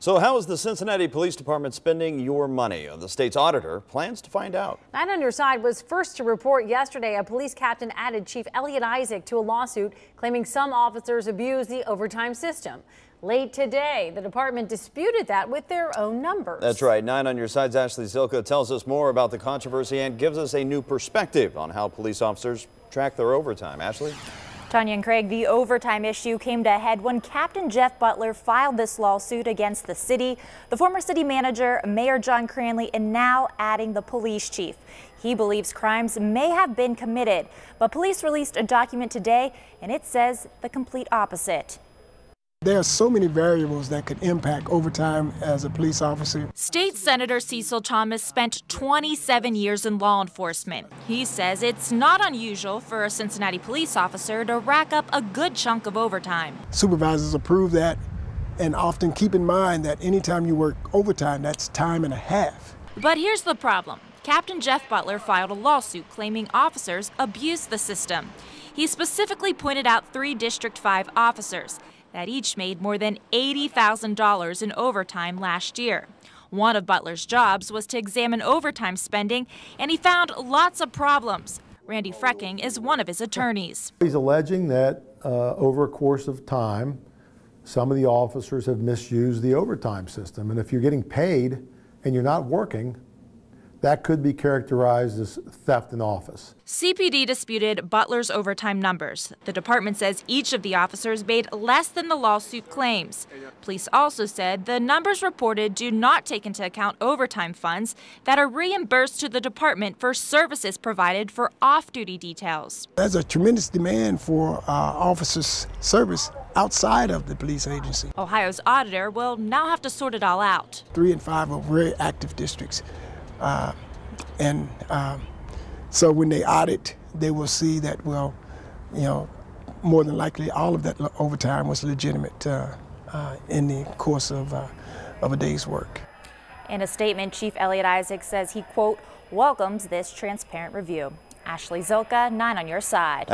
So how is the Cincinnati Police Department spending your money? The state's auditor plans to find out. 9 on Your Side was first to report yesterday a police captain added Chief Elliot Isaac to a lawsuit claiming some officers abuse the overtime system. Late today, the department disputed that with their own numbers. That's right. 9 on Your Side's Ashley Zilka tells us more about the controversy and gives us a new perspective on how police officers track their overtime. Ashley? Tanya and Craig, the overtime issue came to a head when Captain Jeff Butler filed this lawsuit against the city, the former city manager, Mayor John Cranley, and now adding the police chief. He believes crimes may have been committed, but police released a document today, and it says the complete opposite. There are so many variables that could impact overtime as a police officer. State Senator Cecil Thomas spent 27 years in law enforcement. He says it's not unusual for a Cincinnati police officer to rack up a good chunk of overtime. Supervisors approve that, and often keep in mind that anytime you work overtime, that's time and a half. But here's the problem. Captain Jeff Butler filed a lawsuit claiming officers abused the system. He specifically pointed out 3 District 5 officers that each made more than $80,000 in overtime last year. One of Butler's jobs was to examine overtime spending, and he found lots of problems. Randy Freking is one of his attorneys. He's alleging that over a course of time, some of the officers have misused the overtime system. And if you're getting paid and you're not working, that could be characterized as theft in office. CPD disputed Butler's overtime numbers. The department says each of the officers made less than the lawsuit claims. Police also said the numbers reported do not take into account overtime funds that are reimbursed to the department for services provided for off-duty details. There's a tremendous demand for officers' service outside of the police agency. Ohio's auditor will now have to sort it all out. 3 and 5 are very active districts. So when they audit, they will see that, well, you know, more than likely all of that overtime was legitimate in the course of a day's work. In a statement, Chief Elliot Isaac says he, quote, welcomes this transparent review. Ashley Zilka, 9 on Your Side.